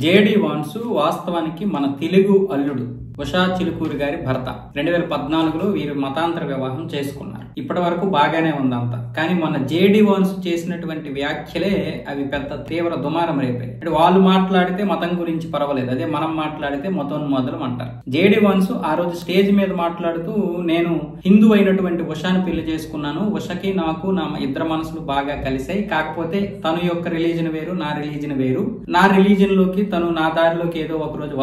JD Wanchoo వాస్తవానికి మన తెలుగు అల్లుడు ఉషా చిలుకూరి గారి భర్త. 2014లో వీరు మతాంతర వివాహం చేసుకున్నారు. ఇప్పటి వరకు బాగానే ఉందంతా. కానీ మొన్న జేడి వాన్స్ చేసినటువంటి వ్యాఖ్యలే అవి పెద్ద తీవ్ర దుమారం రేపాయి. అంటే వాళ్ళు మాట్లాడితే మతం గురించి పర్వాలేదు, అదే మనం మాట్లాడితే మతోన్మాదులం అంటారు. జేడి వాన్స్ ఆ రోజు స్టేజ్ మీద మాట్లాడుతూ, నేను హిందూ అయినటువంటి ఉషాను పెళ్లి చేసుకున్నాను, ఉషకి నాకు నా ఇద్దరు మనసులు బాగా కలిసాయి, కాకపోతే తను యొక్క రిలీజన్ వేరు, నా రిలీజన్ వేరు, నా రిలీజన్ లోకి తను నా దారిలోకి ఏదో ఒక రోజు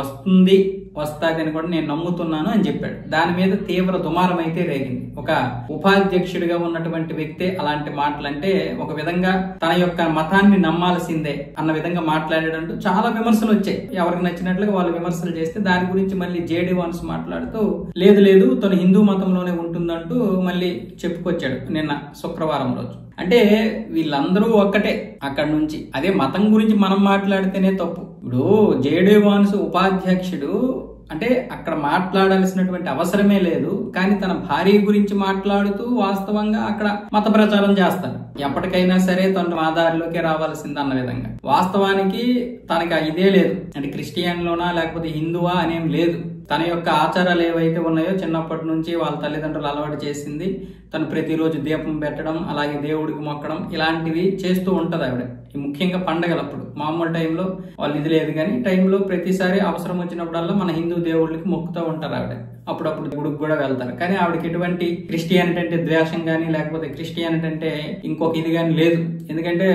వస్తాదని కూడా నేను నమ్ముతున్నాను అని చెప్పాడు. దాని మీద తీవ్ర దుమారం అయితే రేగింది. ఒక ఉపాధ్యక్షుడిగా ఉన్నటువంటి వ్యక్తే అలాంటి మాటలంటే ఒక విధంగా తన యొక్క మతాన్ని నమ్మాల్సిందే అన్న విధంగా మాట్లాడాడంటూ చాలా విమర్శలు వచ్చాయి. ఎవరికి నచ్చినట్లుగా వాళ్ళు విమర్శలు చేస్తే దాని గురించి మళ్ళీ జేడి వాన్స్ మాట్లాడుతూ లేదు తను హిందూ మతంలోనే ఉంటుందంటూ మళ్ళీ చెప్పుకొచ్చాడు నిన్న శుక్రవారం రోజు. అంటే వీళ్ళందరూ ఒక్కటే అక్కడ నుంచి. అదే మతం గురించి మనం మాట్లాడితేనే తప్పు. ఇప్పుడు జేడి వాన్స్ ఉపాధ్యక్షుడు అంటే అక్కడ మాట్లాడాల్సినటువంటి అవసరమే లేదు, కానీ తన భార్య గురించి మాట్లాడుతూ వాస్తవంగా అక్కడ మత ప్రచారం చేస్తాడు. ఎప్పటికైనా సరే తను నా దారిలోకి రావాల్సింది అన్న విధంగా. వాస్తవానికి తనకి ఇదే లేదు, అంటే క్రిస్టియన్లోనా లేకపోతే హిందువా అనేం లేదు. తన యొక్క ఆచారాలు ఏవైతే ఉన్నాయో చిన్నప్పటి నుంచి వాళ్ళ తల్లిదండ్రులు అలవాటు చేసింది. తను ప్రతిరోజు దీపం పెట్టడం, అలాగే దేవుడికి మొక్కడం, ఇలాంటివి చేస్తూ ఉంటది ఆవిడ. ముఖ్యంగా పండగలప్పుడు. మామూలు టైంలో వాళ్ళు ఇది లేదు, కానీ టైంలో ప్రతిసారి అవసరం వచ్చినప్పుడల్లా మన హిందూ దేవుళ్ళకి మొక్కుతూ ఉంటారు ఆవిడ. అప్పుడప్పుడు గుడికి కూడా వెళ్తారు. కానీ ఆవిడకి ఎటువంటి క్రిస్టియానిటీ అంటే ద్వేషం కానీ లేకపోతే క్రిస్టియానిటీ అంటే ఇంకొక ఇది కానీ లేదు. ఎందుకంటే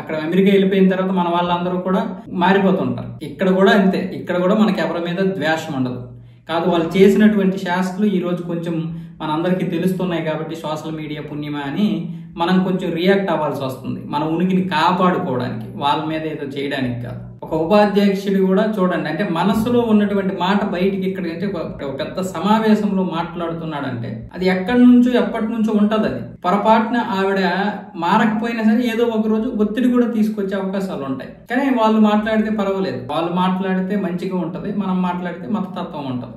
అక్కడ అమెరికా వెళ్ళిపోయిన తర్వాత మన వాళ్ళందరూ కూడా మారిపోతుంటారు. ఇక్కడ కూడా అంతే. ఇక్కడ కూడా మనకి ఎవరి మీద ద్వేషం ఉండదు. కాదు, వాళ్ళు చేసినటువంటి శాస్త్రాలు ఈ రోజు కొంచెం మనందరికీ తెలుస్తున్నాయి కాబట్టి సోషల్ మీడియా పుణ్యమా అని మనం కొంచెం రియాక్ట్ అవ్వాల్సి వస్తుంది, మన ఉనికిని కాపాడుకోవడానికి, వాళ్ళ మీద ఏదో చేయడానికి కాదు. ఒక ఉపాధ్యక్షుడు కూడా చూడండి, అంటే మనసులో ఉన్నటువంటి మాట బయటికి ఇక్కడ పెద్ద సమావేశంలో మాట్లాడుతున్నాడంటే అది ఎక్కడి నుంచో ఎప్పటి నుంచో ఉంటది. అది పొరపాటున ఆవిడ మారకపోయినా సరే ఏదో ఒక రోజు ఒత్తిడి కూడా తీసుకొచ్చే అవకాశాలు ఉంటాయి. కానీ వాళ్ళు మాట్లాడితే పర్వాలేదు, వాళ్ళు మాట్లాడితే మంచిగా ఉంటది, మనం మాట్లాడితే మతతత్వం ఉంటది.